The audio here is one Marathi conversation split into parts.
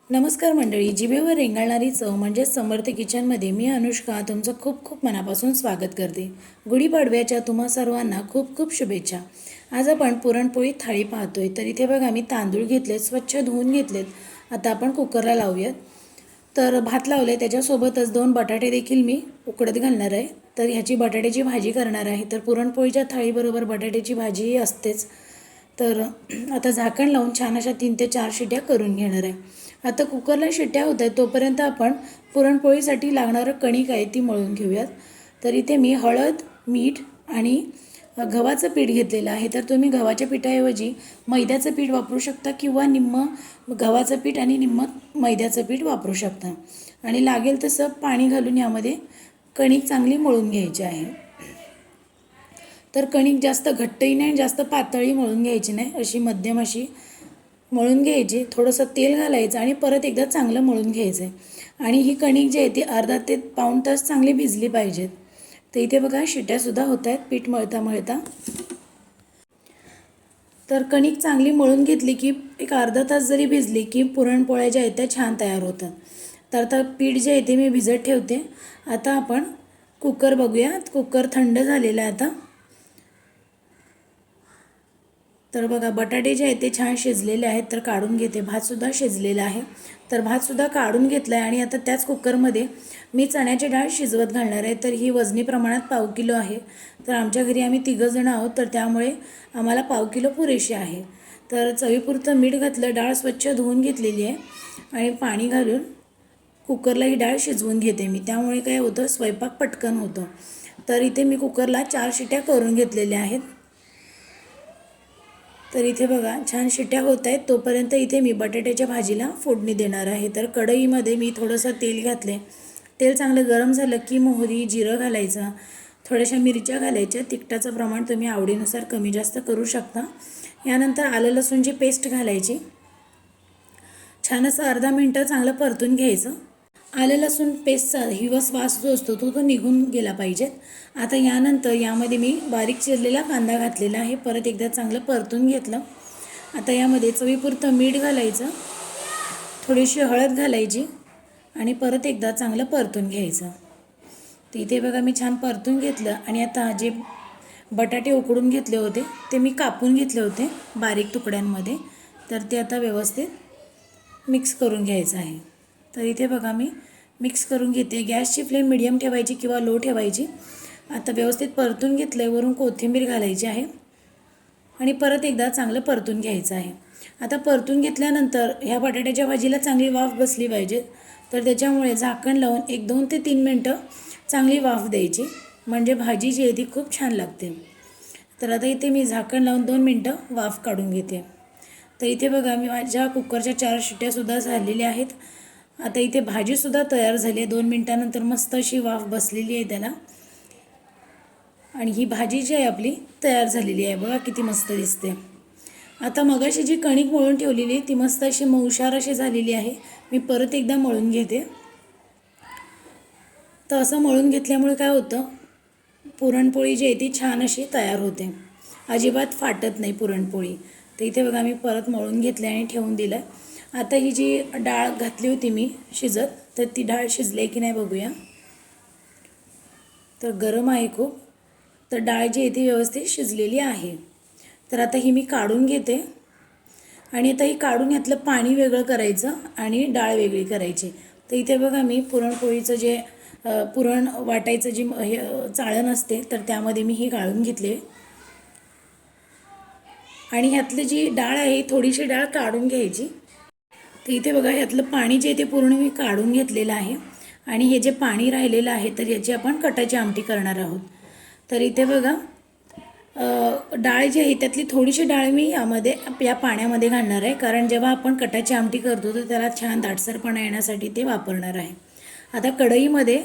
नमस्कार मंडळी, जिभेवर रेंगाळणारी चव म्हणजे समर्थ किचनमध्ये मी अनुष्का तुमचं खूप खूप मनापासून स्वागत करते। गुढीपाडव्याच्या तुम्हा सर्वांना खूप खूप शुभेच्छा। आज आपण पुरणपोळी थाळी पाहतोय। तर इथे बघा मी तांदूळ घेतलेत, स्वच्छ धुवून घेतलेत। आता आपण कुकरला लावूयात। तर भात लावले, त्याच्यासोबतच 2 बटाटे देखील मी उकडत घालणार आहे। तर ह्याची बटाट्याची भाजी करणार आहे। तर पुरणपोळीच्या थाळीबरोबर बटाट्याची भाजी असतेच। तर आता झाकण लावून छान अशा 3 ते 4 शिट्या करून घेणार आहे। आता कुकरला शिट्या होत आहेत तोपर्यंत आपण पुरणपोळीसाठी लागणारं कणिक आहे ती मळून घेऊयात। तर इथे मी हळद, मीठ आणि गव्हाचं पीठ घेतलेलं आहे। तर तुम्ही गव्हाच्या पिठाऐवजी मैद्याचं पीठ वापरू शकता किंवा निम्म गव्हाचं पीठ आणि निम्म मैद्याचं पीठ वापरू शकता। आणि लागेल तसं पाणी घालून यामध्ये कणिक चांगली मळून घ्यायची आहे। तर कणिक जास्त घट्टही नाही जास्त पातळही मळून घ्यायची नाही, अशी मध्यम अशी मळून घ्यायची। थोडंसं तेल घालायचं आणि परत एकदा चांगलं मळून घ्यायचं आहे। आणि ही कणिक जी आहे ती अर्धा ते पाऊण तास चांगली भिजली पाहिजेत। तर इथे बघा शिट्यासुद्धा होत आहेत पीठ मळता मळता। तर कणिक चांगली मळून घेतली की एक अर्धा तास जरी भिजली की पुरणपोळ्या ज्या आहेत त्या छान तयार होतात। तर आता पीठ जे आहे ते मी भिजत ठेवते। आता आपण कुकर बघूया। कुकर थंड झालेला आहे आता। तर बघा बटाटे जे आहेत ते छान शिजलेले आहेत। तर काढून घेते। भातसुद्धा शिजलेला आहे। तर भातसुद्धा काढून घेतला आहे आणि आता त्याच कुकरमध्ये मी चण्याची डाळ शिजवत घालणार आहे। तर ही वजनी प्रमाणात पाव किलो आहे। तर आमच्या घरी आम्ही 3 जण आहोत, तर त्यामुळे आम्हाला पाव किलो पुरेशी आहे। तर चवीपुरतं मीठ घातलं, डाळ स्वच्छ धुवून घेतलेली आहे आणि पाणी घालून कुकरला ही डाळ शिजवून घेते मी। त्यामुळे काय होतं, स्वयंपाक पटकन होतो। तर इथे मी कुकरला 4 शिट्या करून घेतलेल्या आहेत। तर इथे बघा छान शिट्या होत आहेत तोपर्यंत इथे मी बटाट्याच्या भाजीला फोडणी देणार आहे। तर कढईमध्ये मी थोडंसं तेल घातले। तेल चांगलं गरम झालं की मोहरी, जिरं घालायचं, थोड्याशा मिरच्या घालायच्या। तिखटाचं प्रमाण तुम्ही आवडीनुसार कमी जास्त करू शकता। यानंतर आलं लसूणची पेस्ट घालायची। छान असं अर्धा मिनटं चांगलं परतून घ्यायचं। आलं लसूण पेस्टचा हिरवा वास जो असतो तो निघून गेला पाहिजे। आता यानंतर यामध्ये मी बारीक चिरलेला कांदा घातलेला आहे। परत एकदा चांगलं परतून घेतलं। आता यामध्ये चवीपुरतं मीठ घालायचं, थोडीशी हळद घालायची आणि परत एकदा चांगलं परतून घ्यायचं। तर इथे बघा मी छान परतून घेतलं आणि आता जे बटाटे उकडून घेतले होते ते मी कापून घेतले होते बारीक तुकड्यांमध्ये। तर ते आता व्यवस्थित मिक्स करून घ्यायचं आहे। तर इथे बघा मी मिक्स करून घेते। गॅसची फ्लेम मीडियम ठेवायची किंवा लो ठेवायची। आता व्यवस्थित परतून घेतलं, वरून कोथिंबीर घालायची आहे आणि परत एकदा चांगलं परतून घ्यायचं आहे। आता परतून घेतल्यानंतर ह्या बटाट्याच्या भाजीला चांगली वाफ बसली पाहिजे। तर त्याच्यामुळे झाकण लावून 1-2 ते 3 मिनटं चांगली वाफ द्यायची, म्हणजे भाजी जी आहे ती खूप छान लागते। तर आता इथे मी झाकण लावून 2 मिनटं वाफ काढून घेते। तर इथे बघा मी माझ्या कुकरच्या 4 शिट्यासुद्धा झालेल्या आहेत। आता इथे भाजीसुद्धा तयार झाली आहे। 2 मिनटानंतर मस्त अशी वाफ बसलेली आहे त्याला आणि ही भाजी जी आहे आपली तयार झालेली आहे। बघा किती मस्त दिसते। आता मगाशी जी कणिक मळून ठेवलेली ती मस्त अशी मऊशार अशी झालेली आहे। मी परत एकदा मळून घेते। तर असं मळून घेतल्यामुळे काय होतं, पुरणपोळी जी आहे ती छान अशी तयार होते, अजिबात फाटत नाही पुरणपोळी। तर इथे बघा मी परत मळून घेतले आणि ठेवून दिलं। आता ही जी डाळ घातली होती मी शिजत, तर ती डाळ शिजली की नाही बघूया। तर गरम आहे खूप। तर डाळ जी आहे ती व्यवस्थित शिजलेली आहे। तर आता ही मी काढून घेते आणि आता ही काढून यातलं पाणी वेगळं करायचं आणि डाळ वेगळी करायची। तर इथे बघा मी पुरणपोळीचं जे पुरण वाटायचं जी चाळण असते तर त्यामध्ये मी ही गाळून घेतले आणि ह्यातली जी डाळ आहे थोडीशी डाळ काढून घ्यायची। तर इथे बघा ह्यातलं पाणी जे ते पूर्ण मी काढून घेतलेलं आहे आणि हे जे पाणी राहिलेलं आहे तर याची आपण कटाची आमटी करणार आहोत। तर इथे बघा डाळ जी आहे त्यातली थोडीशी डाळ मी या पाण्यामध्ये घालणार आहे, कारण जेव्हा आपण कटाची आमटी करतो तर त्याला छान दाटसरपणा येण्यासाठी ते वापरणार आहे। आता कढईमध्ये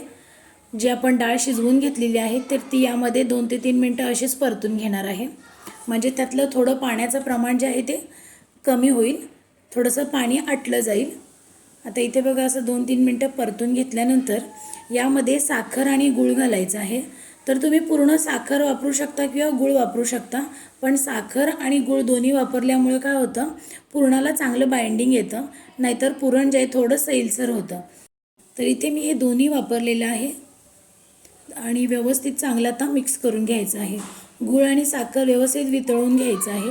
जी आपण डाळ शिजवून घेतलेली आहे तर ती यामध्ये 2 ते 3 मिनटं अशीच परतून घेणार आहे, म्हणजे त्यातलं थोडं पाण्याचं प्रमाण जे आहे ते कमी होईल, थोडंसं पाणी आटलं जाईल। आता इथे बघा असं 2-3 मिनटं परतून घेतल्यानंतर यामध्ये साखर आणि गूळ घालायचं आहे। तर तुम्ही पूर्ण साखर वापरू शकता किंवा गूळ वापरू शकता, पण साखर आणि गूळ दोन्ही वापरल्यामुळे काय होतं, पुरणाला चांगलं बाइंडिंग येतं, नाहीतर पुरण जे आहे थोडं सैलसर होतं. तर इथे मी हे दोन्ही वापरलेलं आहे आणि व्यवस्थित चांगलं आता मिक्स करून घ्यायचं आहे. गूळ आणि साखर व्यवस्थित वितळून घ्यायचं आहे.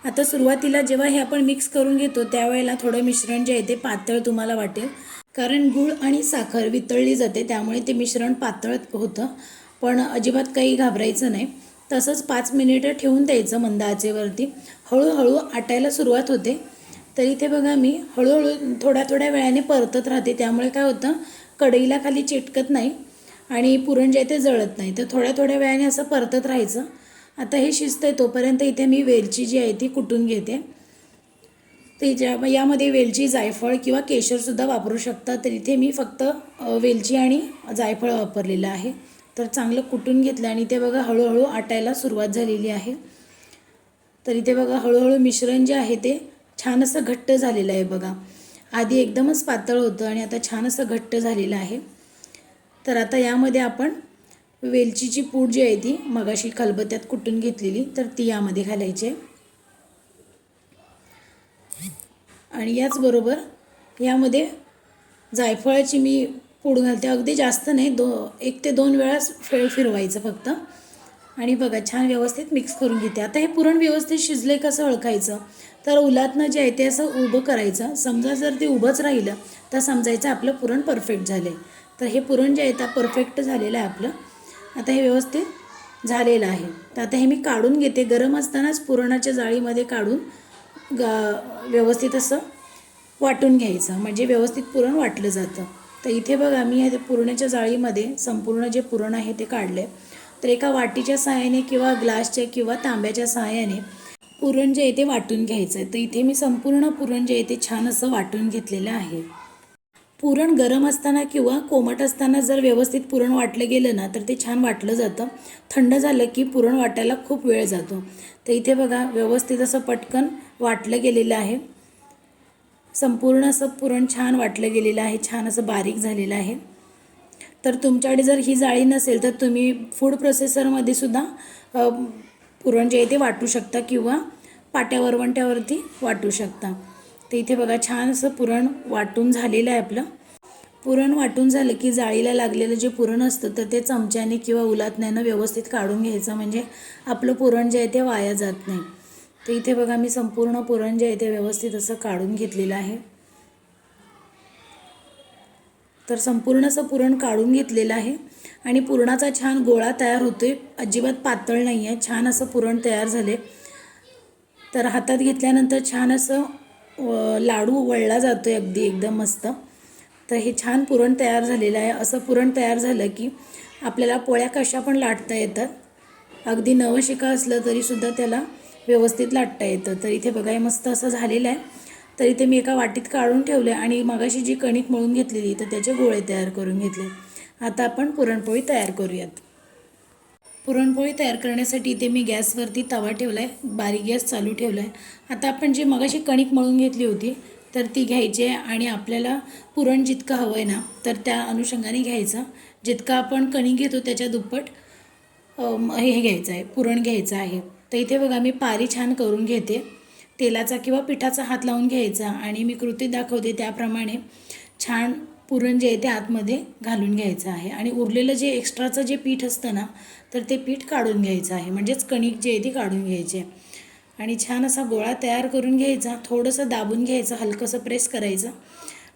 आता सुरुवातीला जेव्हा हे आपण मिक्स करून घेतो त्यावेळेला थोडं मिश्रण जे आहे ते पातळ तुम्हाला वाटेल, कारण गूळ आणि साखर वितळली जाते, त्यामुळे ते मिश्रण पातळ होतं. पण अजिबात काही घाबरायचं नाही. तसंच 5 मिनिटं ठेवून द्यायचं मंद आचेवरती. हळूहळू आटायला सुरुवात होते. तर इथे बघा मी हळूहळू थोड्या थोड्या वेळाने परतत राहते, त्यामुळे काय होतं, कढईला खाली चिटकत नाही आणि पुरण जे आहे ते जळत नाही. तर थोड्या थोड्या वेळाने असं परतत राहायचं. आता हे शिजतंय तोपर्यंत इथे मी वेलची जी आहे ती कुटून घेते. तर यामध्ये वेलची, जायफळ किंवा केशरसुद्धा वापरू शकता. तर इथे मी फक्त वेलची आणि जायफळ वापरलेलं आहे. तर चांगलं कुटून घेतलं आणि ते बघा हळूहळू आटायला सुरुवात झालेली आहे. तर इथे बघा हळूहळू मिश्रण जे आहे ते छान असं घट्ट झालेलं आहे बघा. आधी एकदमच पातळ होतं आणि आता छान असं घट्ट झालेलं आहे. तर आता यामध्ये आपण वेलचीची पूड जी आहे ती मगाशी खलबत्त्यात कुटून घेतलेली, तर ती यामध्ये घालायची आहे. आणि याचबरोबर यामध्ये जायफळाची मी पूड घालते. अगदी जास्त नाही, 1 ते 2 वेळाच फिरवायचं फक्त. आणि बघा छान व्यवस्थित मिक्स करून घेते. आता हे पुरण व्यवस्थित शिजले कसं ओळखायचं, तर उलातनं जे आहे ते असं उभं करायचं. समजा जर ते उभंच राहिलं तर समजायचं आपलं पुरण परफेक्ट झालं आहे. तर हे पुरण जे आहे ते परफेक्ट झालेलं आहे आपलं. आता हे व्यवस्थित झालेलं आहे. तर आता हे मी काढून घेते. गरम असतानाच पुरणाच्या जाळीमध्ये काढून व्यवस्थित असं वाटून घ्यायचं, म्हणजे व्यवस्थित पुरण वाटलं जातं. तर इथे बघा मी हे पुरणाच्या जाळीमध्ये संपूर्ण जे पुरण आहे ते काढले. तर एका वाटीच्या सहाय्याने किंवा ग्लासच्या किंवा तांब्याच्या सहाय्याने पुरण जे आहे ते वाटून घ्यायचं आहे. तर इथे मी संपूर्ण पुरण जे आहे ते छान असं वाटून घेतलेलं आहे. पुरण गरम असताना किंवा कोमट असताना जर व्यवस्थित पुरण वाटलं गेलं ना तर ते छान वाटलं जातं. थंड झालं की पुरण वाटायला खूप वेळ जातो. तर इथे बघा व्यवस्थित असं पटकन वाटलं गेलेलं आहे. संपूर्ण असं पुरण छान वाटलं गेलेलं आहे, छान असं बारीक झालेलं आहे. तर तुमच्याकडे जर ही जाळी नसेल तर तुम्ही फूड प्रोसेसरमध्ये सुद्धा पुरण जे आहे ते वाटू शकता किंवा पाट्या वरवंट्यावरती वाटू शकता. तर इथे बघा छान असं पुरण वाटून झालेलं आहे आपलं. पुरण वाटून झालं की जाळीला लागलेलं जे पुरण असतं तर ते चमच्याने किंवा उलातण्यानं व्यवस्थित काढून घ्यायचं, म्हणजे आपलं पुरण जे आहे ते वाया जात नाही. तर इथे बघा मी संपूर्ण पुरण जे आहे ते व्यवस्थित असं काढून घेतलेलं आहे. तर संपूर्ण असं पुरण काढून घेतलेलं आहे आणि पुरणाचा छान गोळा तयार होतोय. अजिबात पातळ नाही आहे, छान असं पुरण तयार झाले. तर हातात घेतल्यानंतर छान असं लाडू वळला जातो आहे अगदी एकदम मस्त. तर हे छान पुरण तयार झालेलं आहे. असं पुरण तयार झालं की आपल्याला पोळ्या कशा पण लाटता येतात. अगदी नवशिका असलं तरीसुद्धा त्याला व्यवस्थित लाटता येतं. तर इथे बघा हे मस्त असं झालेलं आहे. तर इथे मी एका वाटीत काढून ठेवले आणि मगाशी जी कणिक मळून घेतलेली तर त्याचे गोळे तयार करून घेतले. आता आपण पुरणपोळी तयार करूयात. पुरणपोळी तयार करण्यासाठी इथे मी गॅसवरती तवा ठेवला आहे, बारीक गॅस चालू ठेवला आहे. आता आपण जी मगाशी कणिक मळून घेतली होती तर ती घ्यायची आहे आणि आपल्याला पुरण जितकं हवं आहे ना तर त्या अनुषंगाने घ्यायचं. जितकं आपण कणिक घेतो त्याच्या दुप्पट हे घ्यायचं आहे, पुरण घ्यायचं आहे. तर इथे बघा मी पारी छान करून घेते. तेलाचा किंवा पिठाचा हात लावून घ्यायचा आणि मी कृती दाखवते त्याप्रमाणे छान पुरण जे आहे ते आतमध्ये घालून घ्यायचं आहे आणि उरलेलं जे एक्स्ट्राचं जे पीठ असतं ना तर ते पीठ काढून घ्यायचं आहे, म्हणजेच कणिक जे आहे ती काढून घ्यायची आहे. आणि छान असा गोळा तयार करून घ्यायचा. थोडंसं दाबून घ्यायचं, हलकंसं प्रेस करायचं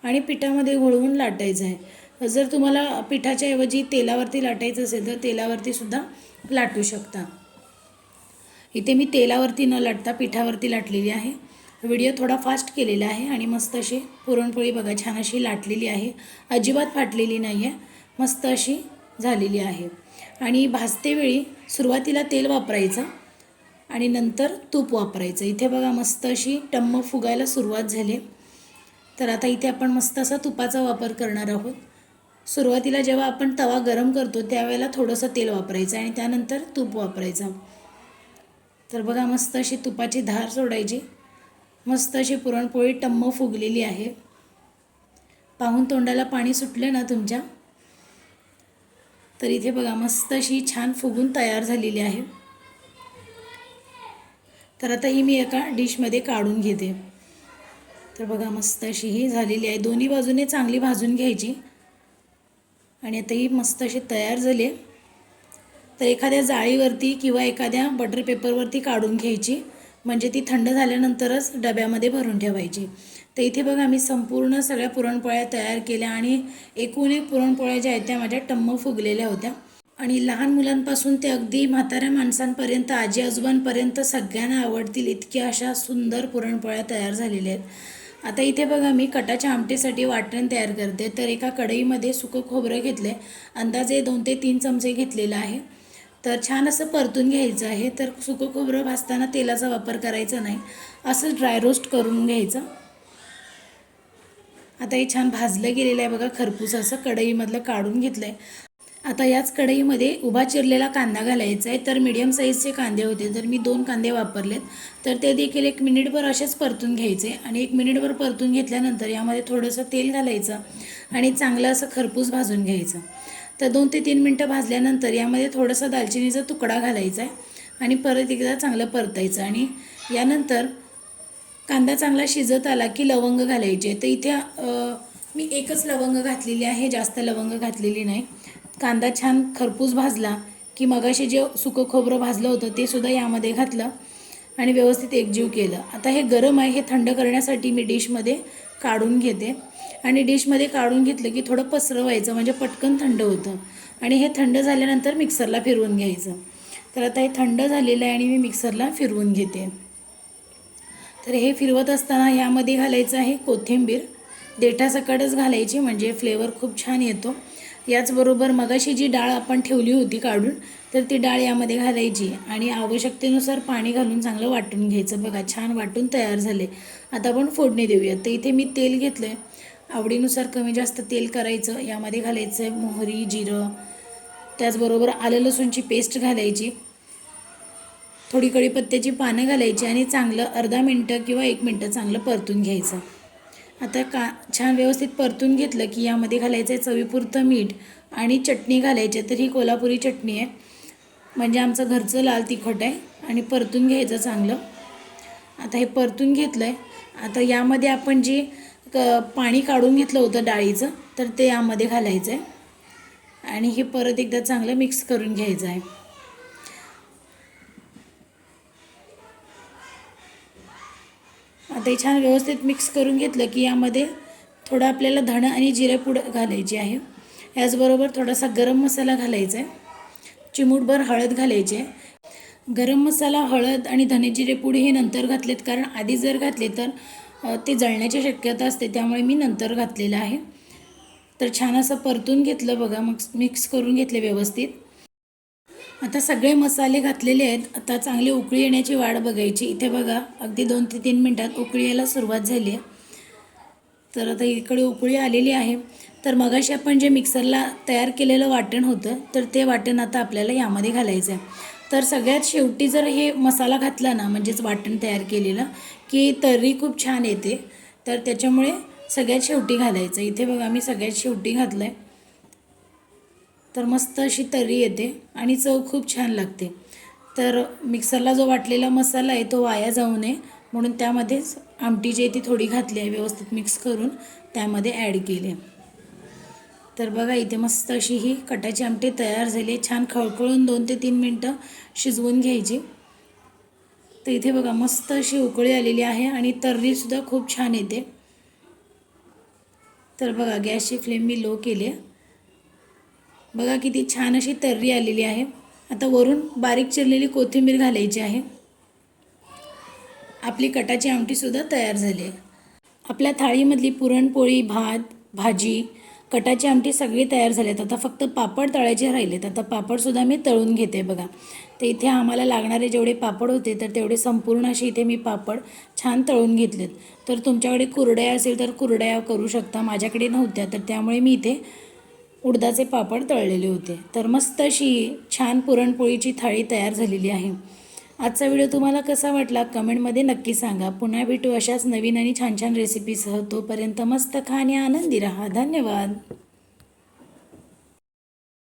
आणि पिठामध्ये घोळवून लाटायचं आहे. जर तुम्हाला पिठाच्या ऐवजी तेलावरती लाटायचं असेल तर तेलावरती सुद्धा लाटू शकता. इथे मी तेलावरती न लाटता पिठावरती लाटलेली आहे. व्हिडिओ थोडा फास्ट केलेला आहे आणि मस्त अशी पुरणपोळी बघा छान अशी लाटलेली आहे, अजिबात फाटलेली नाही आहे, मस्त अशी झालेली आहे. आणि भाजतेवेळी सुरुवातीला तेल वापरायचं आणि नंतर तूप वापरायचं. इथे बघा मस्त अशी टम्म फुगायला सुरुवात झाली. तर आता इथे आपण मस्त असा तुपाचा वापर करणार आहोत. सुरुवातीला जेव्हा आपण तवा गरम करतो त्यावेळेला थोडंसं तेल वापरायचं आणि त्यानंतर तूप वापरायचं. तर बघा मस्त अशी तुपाची धार सोडायची. मस्त अशी पुरणपोळी टम्म फुगलेली आहे. पाहून तोंडाला पाणी सुटलं ना तुमच्या. तर इथे बघा मस्त अशी छान फुगून तयार झालेली आहे. तर आता ही मी एका डिशमध्ये काढून घेते. तर बघा मस्त अशी ही झालेली आहे. दोन्ही बाजूने चांगली भाजून घ्यायची आणि आता ही मस्त अशी तयार झाली आहे. तर एखाद्या जाळीवरती किंवा एखाद्या बटर पेपरवरती काढून घ्यायची, म्हणजे ती थंड झाल्यानंतरच डब्यामध्ये भरून ठेवायची. तर इथे बघा मी संपूर्ण सगळ्या पुरणपोळ्या तयार केल्या आणि एकूण एक पुरणपोळ्या ज्या आहेत त्या माझ्या टम्म फुगलेल्या होत्या. आणि लहान मुलांपासून ते अगदी म्हाताऱ्या माणसांपर्यंत, आजी आजोबांपर्यंत सगळ्यांना आवडतील इतक्या अशा सुंदर पुरणपोळ्या तयार झालेल्या आहेत. आता इथे बघा मी कटाच्या आमटीसाठी वाटण तयार करते. तर एका कढईमध्ये सुकं खोबरं घेतलं आहे, अंदाजे 2 ते 3 चमचे घेतलेलं आहे. तर छान असं परतून घ्यायचं आहे. तर सुकं खोबरं भाजताना तेलाचा वापर करायचा नाही, असं ड्राय रोस्ट करून घ्यायचं. आता हे छान भाजलं गेलेलं आहे बघा, खरपूस असं कढईमधलं काढून घेतलं आहे. आता याच कढईमध्ये उभा चिरलेला कांदा घालायचा आहे. तर मीडियम साईजचे कांदे होते, तर मी 2 कांदे वापरलेत. तर ते देखील 1 मिनिटभर असेच परतून घ्यायचे आणि 1 मिनिटभर परतून घेतल्यानंतर यामध्ये थोडंसं तेल घालायचं आणि चांगलं असं खरपूस भाजून घ्यायचं. तर 2 ते 3 मिनटं भाजल्यानंतर यामध्ये थोडासा दालचिनीचा तुकडा घालायचा आहे आणि परत एकदा चांगलं परतायचं. आणि यानंतर कांदा चांगला शिजत आला की लवंग घालायचे. तर इथे मी एकच लवंग घातलेली आहे, जास्त लवंग घातलेली नाही. कांदा छान खरपूस भाजला की मगाशी जे सुकं खोबरं भाजलं होतं ते सुद्धा यामध्ये घातलं आणि व्यवस्थित एकजीव केलं. आता हे गरम आहे, हे थंड करण्यासाठी मी डिशमध्ये काढून घेते. आणि डिशमध्ये काढून घेतलं की थोडं पसरवायचं, म्हणजे पटकन थंड होतं. आणि हे थंड झाल्यानंतर मिक्सरला फिरवून घ्यायचं. तर आता हे थंड झालेलं आहे आणि मी मिक्सरला फिरवून घेते. तर हे फिरवत असताना यामध्ये घालायचं आहे कोथिंबीर. देठासकटच घालायची, म्हणजे फ्लेवर खूप छान येतो. याचबरोबर मगाशी जी डाळ आपण ठेवली होती काढून, तर ती डाळ यामध्ये घालायची आणि आवश्यकतेनुसार पाणी घालून चांगलं वाटून घ्यायचं. बघा छान वाटून तयार झाले. आता आपण फोडणी देऊया. तर इथे मी तेल घेतलं आहे, आवडीनुसार कमी जास्त तेल करायचं. यामध्ये घालायचं आहे मोहरी, जिरं, त्याचबरोबर आलं लसूणची पेस्ट घालायची, थोडी कढीपत्त्याची पानं घालायची आणि चांगलं अर्धा मिनटं किंवा 1 मिनटं चांगलं परतून घ्यायचं. आता छान व्यवस्थित परतून घेतलं की यामध्ये घालायचं आहे चवीपुरतं मीठ आणि चटणी घालायची. तर ही कोल्हापुरी चटणी आहे, म्हणजे आमचं घरचं लाल तिखट आहे. आणि परतून घ्यायचं चांगलं. आता हे परतून घेतलं आहे. आता यामध्ये आपण जे पाणी काढून घेतलं होतं डाळीचं, तर ते यामध्ये घालायचं आहे आणि हे परत एकदा चांगलं मिक्स करून घ्यायचं आहे. आता हे छान व्यवस्थित मिक्स करून घेतलं की यामध्ये थोडं आपल्याला धणं आणि जिरेपूड घालायची आहे. याचबरोबर थोडासा गरम मसाला घालायचा आहे, चिमूटभर हळद घालायची आहे. गरम मसाला, हळद आणि धने जिरेपूड हे नंतर घातलेत, कारण आधी जर घातले तर ते जळण्याची शक्यता असते, त्यामुळे मी नंतर घातलेलं आहे. तर छान असं परतून घेतलं बघा, मग मिक्स करून घेतले व्यवस्थित. आता सगळे मसाले घातलेले आहेत. आता चांगली उकळी येण्याची वाट बघायची. इथे बघा अगदी 2 ते 3 मिनटात उकळी यायला सुरुवात झाली आहे. तर आता इकडे उकळी आलेली आहे. तर मगाशी आपण जे मिक्सरला तयार केलेलं वाटण होतं, तर ते वाटण आता आपल्याला यामध्ये घालायचं आहे. तर सगळ्यात शेवटी जर हे मसाला घातला ना, म्हणजेच वाटण तयार केलेलं, की तर्री खूप छान येते. तर त्याच्यामुळे सगळ्यात शेवटी घालायचं. इथे बघा मी सगळ्यात शेवटी घातलं आहे. तर मस्त अशी तर्री येते आणि चव खूप छान लागते. तर मिक्सरला जो वाटलेला मसाला आहे तो वाया जाऊ नये म्हणून त्यामध्येच आमटी जी आहे ती थोडी घातली आहे, व्यवस्थित मिक्स करून त्यामध्ये ॲड केले. तर बघा इथे मस्त अशी ही कटाची आमटी तयार झाली आहे. छान खळखळून 2 ते 3 मिनटं शिजवून घ्यायची. तर इथे बघा मस्त अशी उकळी आलेली आहे आणि तर्रीसुद्धा खूप छान येते. तर बघा गॅसची फ्लेम मी लो केली आहे. बघा किती छान अशी तर्री आलेली आहे. आता वरून बारीक चिरलेली कोथिंबीर घालायची आहे. आपली कटाची आमटीसुद्धा तयार झाली आहे. आपल्या थाळीमधली पुरणपोळी, भात, भाजी, कटाची आमटी सगळी तयार झाली आहेत. आता फक्त पापड तळायचे राहिलेत. आता पापडसुद्धा मी तळून घेते बघा. तर इथे आम्हाला लागणारे जेवढे पापड होते तर तेवढे संपूर्ण असे इथे मी पापड छान तळून घेतलेत. तर तुमच्याकडे कुरडया असेल तर कुरडया करू शकता. माझ्याकडे नव्हत्या, तर त्यामुळे मी इथे उडदाचे पापड तळलेले होते. तर मस्त अशी छान पुरणपोळीची थाळी तयार झालेली आहे. आजचा व्हिडिओ तुम्हाला कसा वाटला कमेंटमध्ये नक्की सांगा. पुन्हा भेटू अशाच नवीन आणि छान छान रेसिपीसह. तोपर्यंत मस्त खा आणि आनंदी राहा. धन्यवाद.